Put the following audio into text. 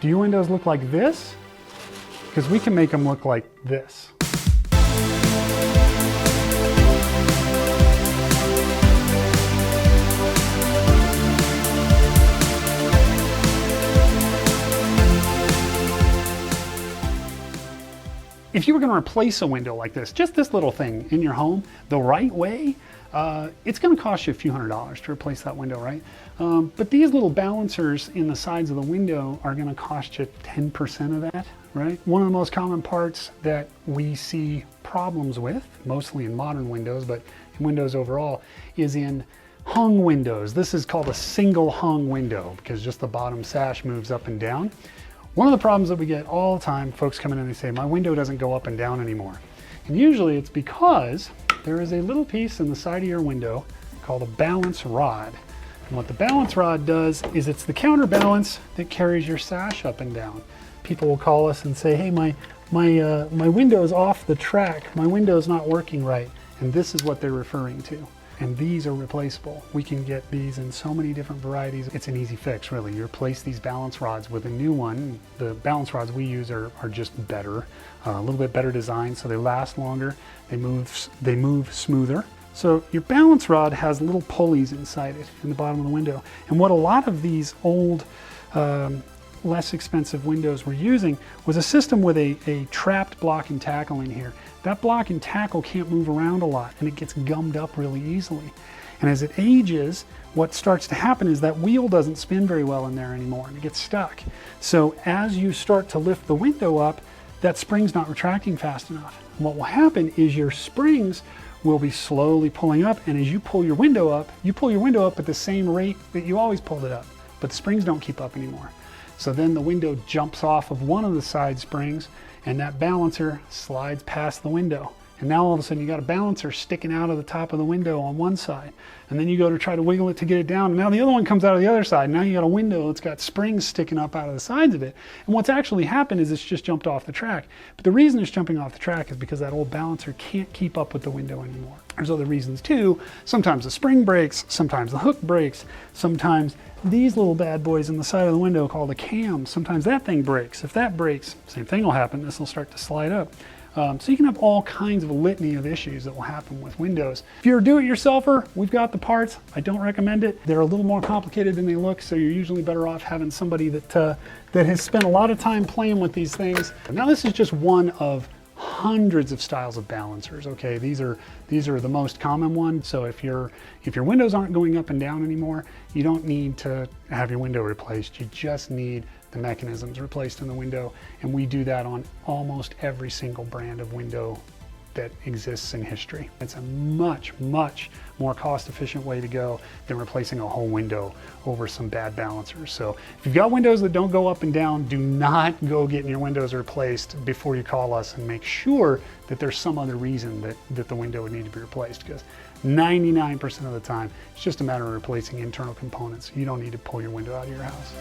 Do your windows look like this? Because we can make them look like this. If you were going to replace a window like this, just this little thing in your home, the right way, it's going to cost you a few $100s to replace that window, right? But these little balancers in the sides of the window are going to cost you 10% of that, right? One of the most common parts that we see problems with, mostly in modern windows, but in windows overall, is in hung windows. This is called a single hung window because just the bottom sash moves up and down. One of the problems that we get all the time, folks come in and they say, my window doesn't go up and down anymore. And usually it's because there is a little piece in the side of your window called a balance rod. And what the balance rod does is it's the counterbalance that carries your sash up and down. People will call us and say, hey, my window's off the track. My window's not working right. And this is what they're referring to. And these are replaceable. We can get these in so many different varieties. It's an easy fix, really. You replace these balance rods with a new one. The balance rods we use are just better, a little bit better design, so they last longer. They move smoother. So your balance rod has little pulleys inside it in the bottom of the window. And what a lot of these old, less expensive windows were using was a system with a trapped block and tackle in here. That block and tackle can't move around a lot and it gets gummed up really easily. And as it ages, what starts to happen is that wheel doesn't spin very well in there anymore and it gets stuck. So as you start to lift the window up, that spring's not retracting fast enough. And what will happen is your springs will be slowly pulling up, and as you pull your window up at the same rate that you always pulled it up, but the springs don't keep up anymore. So then the window jumps off of one of the side springs and that balancer slides past the window. And now all of a sudden you got a balancer sticking out of the top of the window on one side. And then you go to try to wiggle it to get it down. And now the other one comes out of the other side. Now you got a window that's got springs sticking up out of the sides of it. And what's actually happened is it's just jumped off the track. But the reason it's jumping off the track is because that old balancer can't keep up with the window anymore. There's other reasons too. Sometimes the spring breaks, sometimes the hook breaks, sometimes these little bad boys in the side of the window called a cam, sometimes that thing breaks. If that breaks, same thing will happen. This will start to slide up. So you can have all kinds of a litany of issues that will happen with windows. If you're a do-it-yourselfer, we've got the parts. I don't recommend it. They're a little more complicated than they look, so you're usually better off having somebody that has spent a lot of time playing with these things. Now this is just one of hundreds of styles of balancers. Okay, these are the most common ones. So if your windows aren't going up and down anymore, you don't need to have your window replaced. You just need the mechanisms replaced in the window, and we do that on almost every single brand of window that exists in history. It's a much, much more cost-efficient way to go than replacing a whole window over some bad balancers. So if you've got windows that don't go up and down, do not go getting your windows replaced before you call us, and make sure that there's some other reason that the window would need to be replaced, because 99% of the time, it's just a matter of replacing internal components. You don't need to pull your window out of your house.